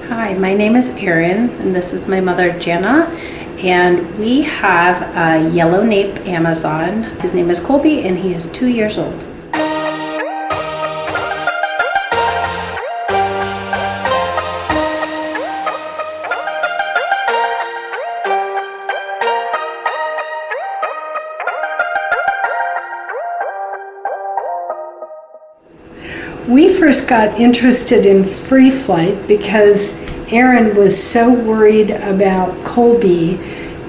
Hi, my name is Erinn, and this is my mother, Janna, and we have a yellow nape Amazon. His name is Colby, and he is 2 years old. We first got interested in Freeflight because Erinn was so worried about Colby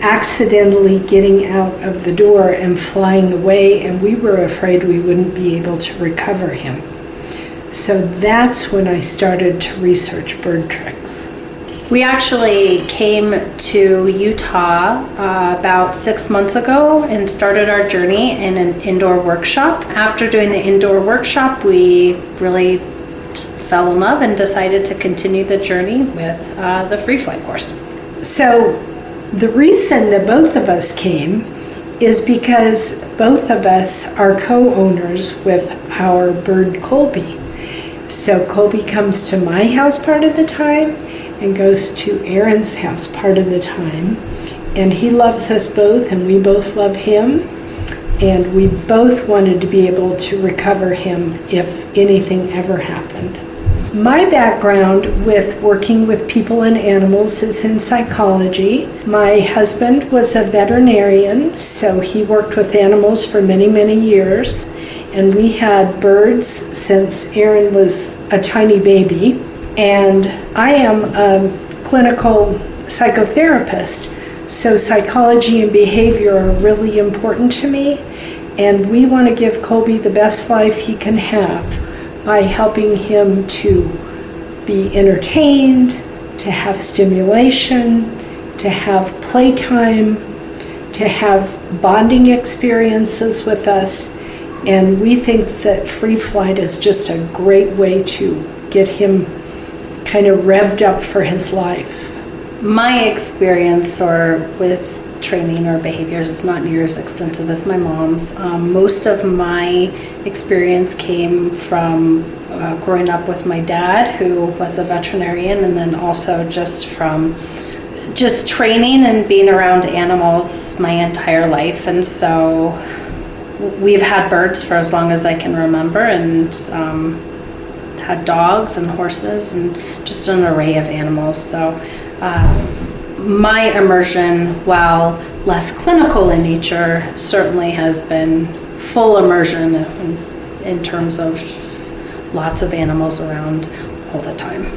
accidentally getting out of the door and flying away, and we were afraid we wouldn't be able to recover him. So that's when I started to research BirdTricks. We actually came to Utah about 6 months ago and started our journey in an indoor workshop. After doing the indoor workshop, we really just fell in love and decided to continue the journey with the Freeflight course. So the reason that both of us came is because both of us are co-owners with our bird Colby. So Colby comes to my house part of the time and goes to Erinn's house part of the time. And he loves us both, and we both love him. And we both wanted to be able to recover him if anything ever happened. My background with working with people and animals is in psychology. My husband was a veterinarian, so he worked with animals for many, many years. And we had birds since Erinn was a tiny baby. And I am a clinical psychotherapist, so psychology and behavior are really important to me, and we want to give Colby the best life he can have by helping him to be entertained, to have stimulation, to have playtime, to have bonding experiences with us, and we think that Freeflight is just a great way to get him kind of revved up for his life. My experience with training or behaviors is not near as extensive as my mom's. Most of my experience came from growing up with my dad, who was a veterinarian, and then also just from training and being around animals my entire life. And so we've had birds for as long as I can remember, and had dogs and horses and just an array of animals. So my immersion, while less clinical in nature, certainly has been full immersion in terms of lots of animals around all the time.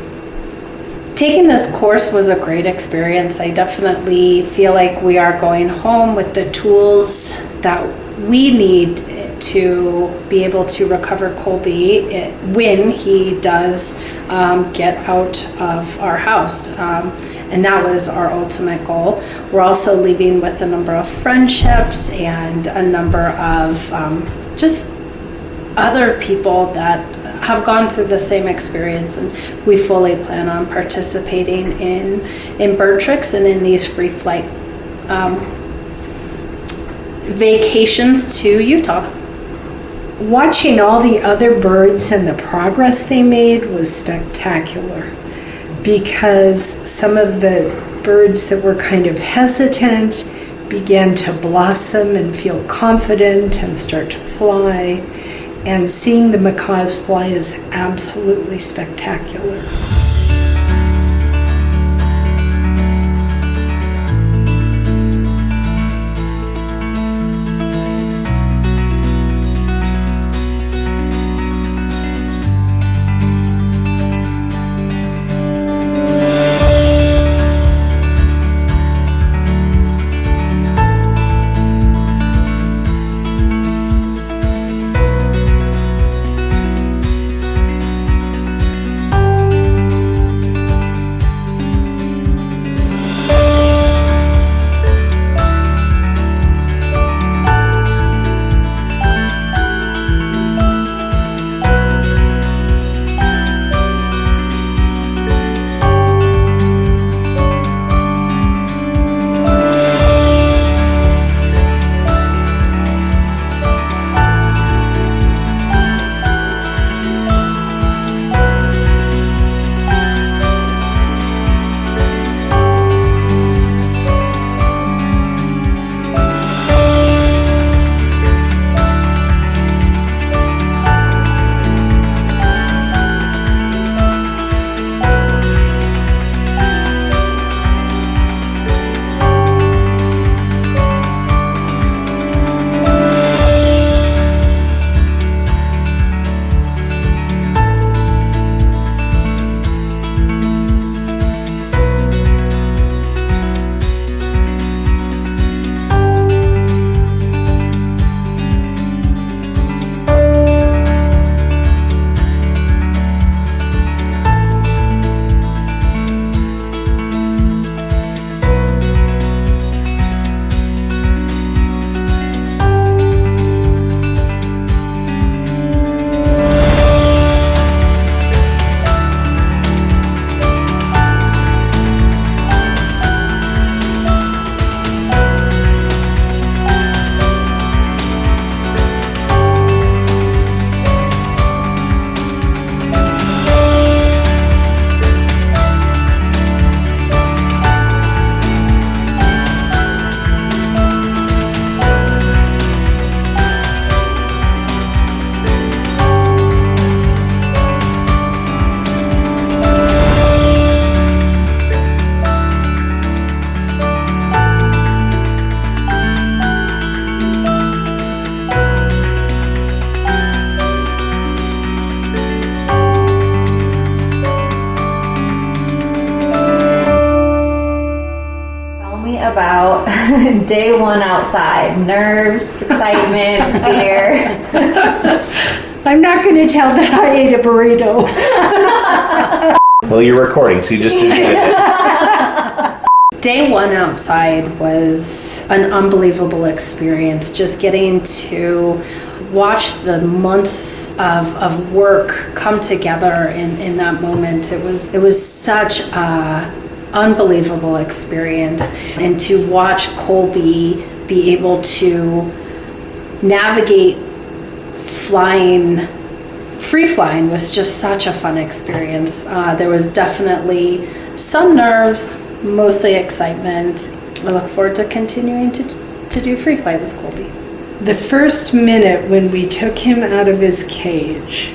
Taking this course was a great experience. I definitely feel like we are going home with the tools that we need to be able to recover Colby when he does get out of our house. And that was our ultimate goal. We're also leaving with a number of friendships and a number of just other people that have gone through the same experience, and we fully plan on participating in BirdTricks and in these Freeflight vacations to Utah. Watching all the other birds and the progress they made was spectacular, because some of the birds that were kind of hesitant began to blossom and feel confident and start to fly, and seeing the macaws fly is absolutely spectacular. about day one outside? Nerves, excitement, fear? I'm not going to tell that I ate a burrito. Well, you're recording, so you just did it. Day one outside was an unbelievable experience. Just getting to watch the months of work come together in that moment. It was such a unbelievable experience. And to watch Colby be able to navigate free flying was just such a fun experience. There was definitely some nerves, mostly excitement. I look forward to continuing to do free flight with Colby. The first minute when we took him out of his cage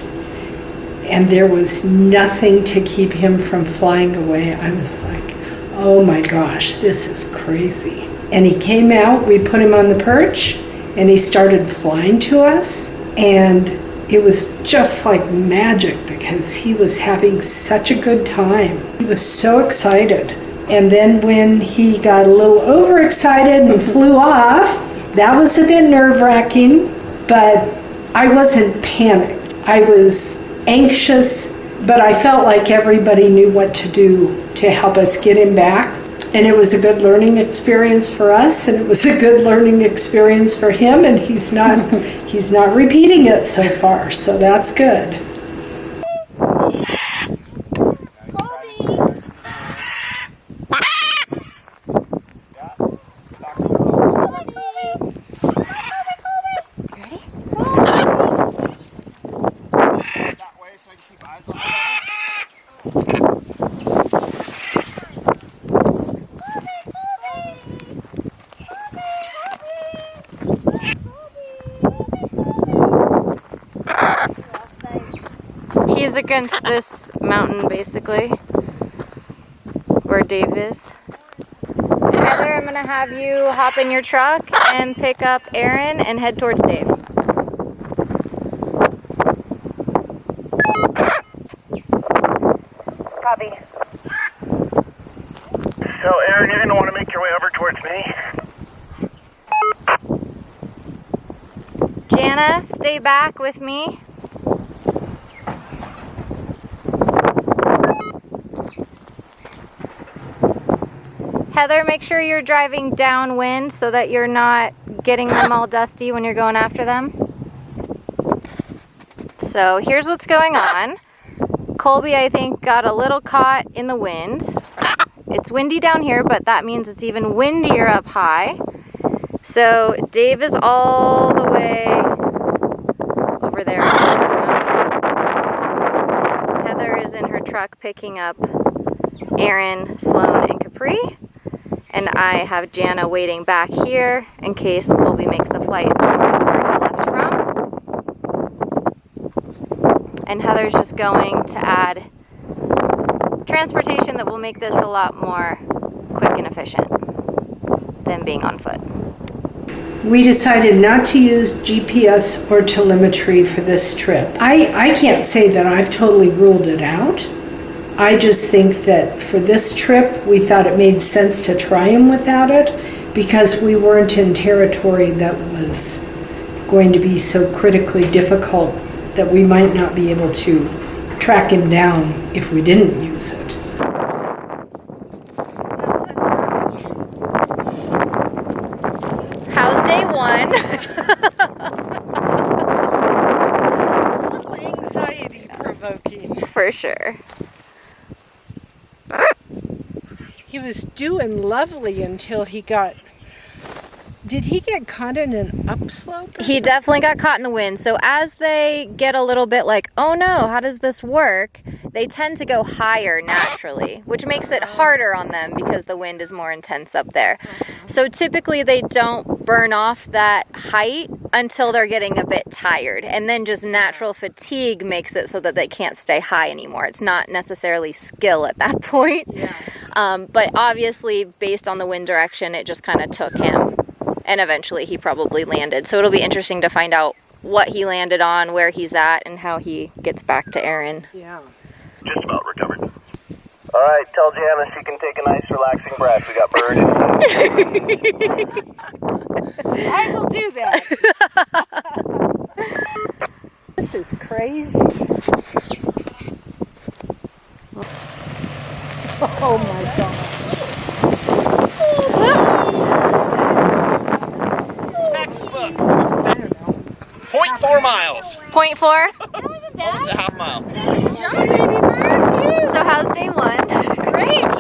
and there was nothing to keep him from flying away, I was like, oh my gosh, this is crazy. And he came out, we put him on the perch, and he started flying to us. And it was just like magic because he was having such a good time. He was so excited. And then when he got a little overexcited and flew off, that was a bit nerve-wracking, but I wasn't panicked. I was anxious, but I felt like everybody knew what to do to help us get him back. And it was a good learning experience for us, and it was a good learning experience for him, and he's not repeating it so far, so that's good. He's against this mountain, basically, where Dave is. Heather, I'm gonna have you hop in your truck and pick up Erinn and head towards Dave. Copy. So, Erinn, you're gonna want to make your way over towards me. Janna, stay back with me. Heather, make sure you're driving downwind so that you're not getting them all dusty when you're going after them. So here's what's going on. Colby, I think, got a little caught in the wind. It's windy down here, but that means it's even windier up high. So Dave is all the way over there. Heather is in her truck picking up Erinn, Sloan, and Capri. And I have Janna waiting back here in case Colby makes a flight towards where he left from. And Heather's just going to add transportation that will make this a lot more quick and efficient than being on foot. We decided not to use GPS or telemetry for this trip. I can't say that I've totally ruled it out. I just think that for this trip, we thought it made sense to try him without it because we weren't in territory that was going to be so critically difficult that we might not be able to track him down if we didn't use it. How's day one? A little anxiety provoking. For sure. He was doing lovely until he got... Did he get caught in an upslope? He definitely got caught in the wind. So as they get a little bit like, oh no, how does this work? They tend to go higher naturally, which makes it harder on them because the wind is more intense up there. So typically they don't burn off that height until they're getting a bit tired. And then just natural fatigue makes it so that they can't stay high anymore. It's not necessarily skill at that point. But obviously based on the wind direction, it just kind of took him. And eventually he probably landed. So it'll be interesting to find out what he landed on, where he's at, and how he gets back to Erinn. Yeah. Just about recovered. All right, tell Janna she can take a nice relaxing breath. We got Bird. I will do that. This is crazy. Oh my God. Textbook. 0.4 miles. 0.4. Almost a half mile. Good job, baby bird. So how's day 1? Great.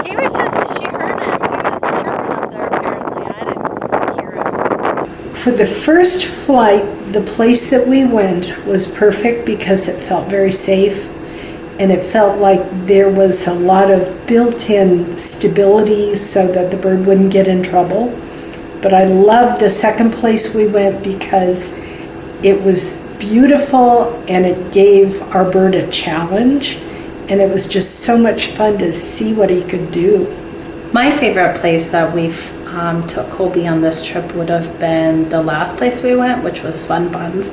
He was just, she heard him. He was chirping up there apparently. I didn't hear him. For the first flight, the place that we went was perfect because it felt very safe and it felt like there was a lot of built-in stability so that the bird wouldn't get in trouble. But I loved the second place we went because it was beautiful and it gave our bird a challenge, and it was just so much fun to see what he could do. My favorite place that we've took Colby on this trip would have been the last place we went, which was Fun Buns.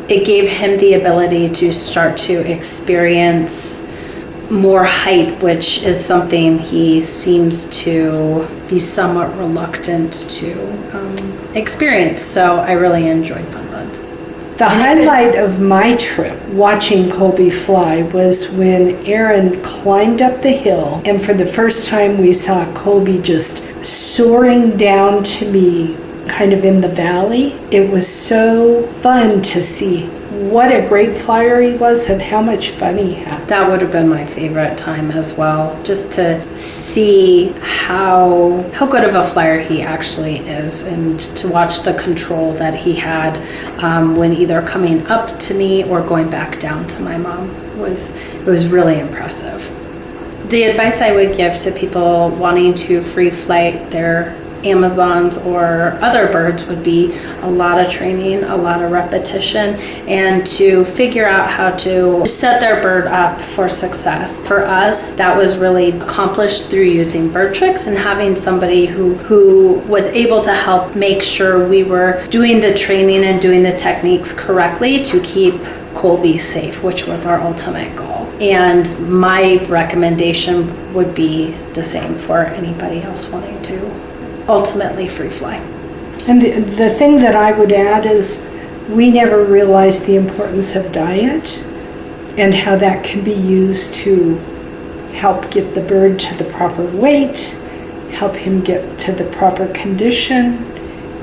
It gave him the ability to start to experience more height, which is something he seems to be somewhat reluctant to experience. So I really enjoyed Fun Buns. The highlight of my trip watching Colby fly was when Erinn climbed up the hill, and for the first time we saw Colby just soaring down to me kind of in the valley. It was so fun to see what a great flyer he was and how much fun he had. That would have been my favorite time as well, just to see how good of a flyer he actually is, and to watch the control that he had when either coming up to me or going back down to my mom. It was really impressive. The advice I would give to people wanting to free flight their Amazons or other birds would be a lot of training, a lot of repetition, and to figure out how to set their bird up for success. For us, that was really accomplished through using BirdTricks and having somebody who was able to help make sure we were doing the training and doing the techniques correctly to keep Colby safe, which was our ultimate goal. And my recommendation would be the same for anybody else wanting to ultimately free fly. And the thing that I would add is we never realized the importance of diet and how that can be used to help get the bird to the proper weight, help him get to the proper condition,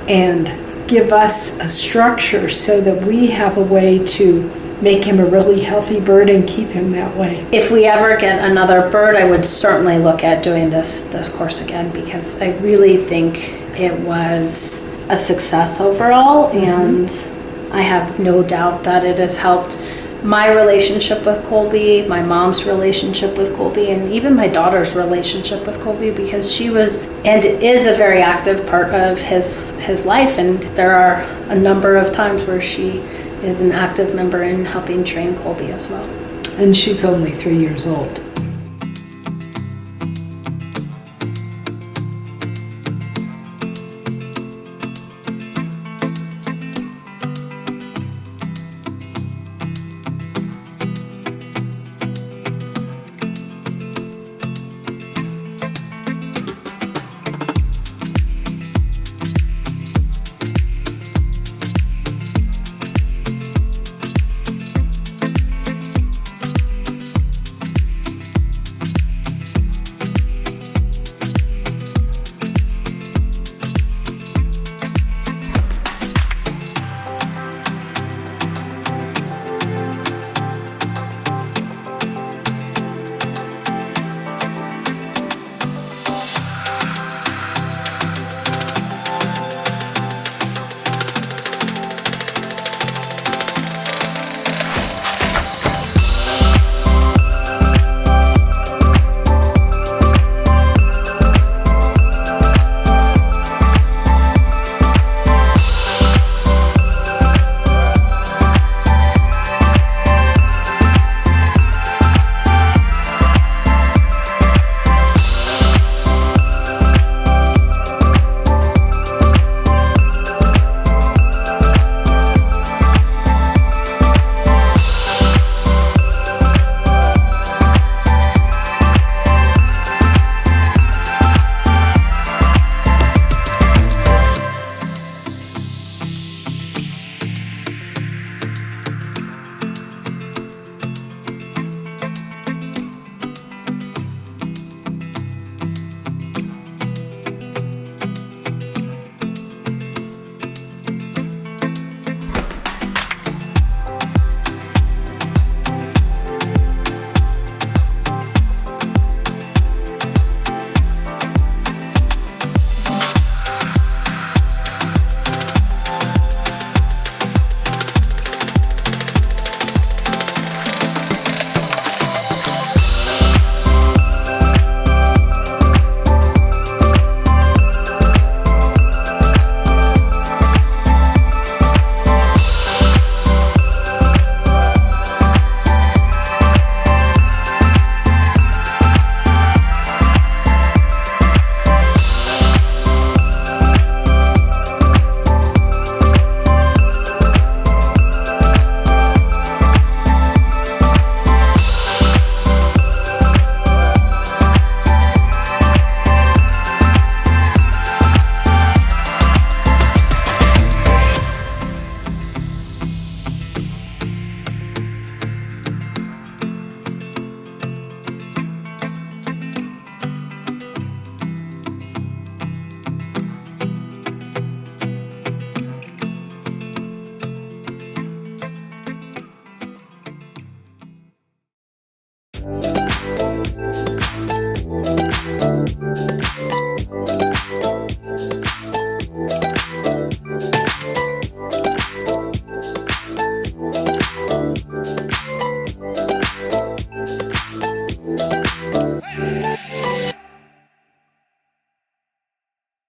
and give us a structure so that we have a way to make him a really healthy bird and keep him that way. If we ever get another bird, I would certainly look at doing this course again, because I really think it was a success overall, and I have no doubt that it has helped my relationship with Colby, my mom's relationship with Colby, and even my daughter's relationship with Colby, because she was and is a very active part of his life, and there are a number of times where she is an active member in helping train Colby as well. And she's only 3 years old.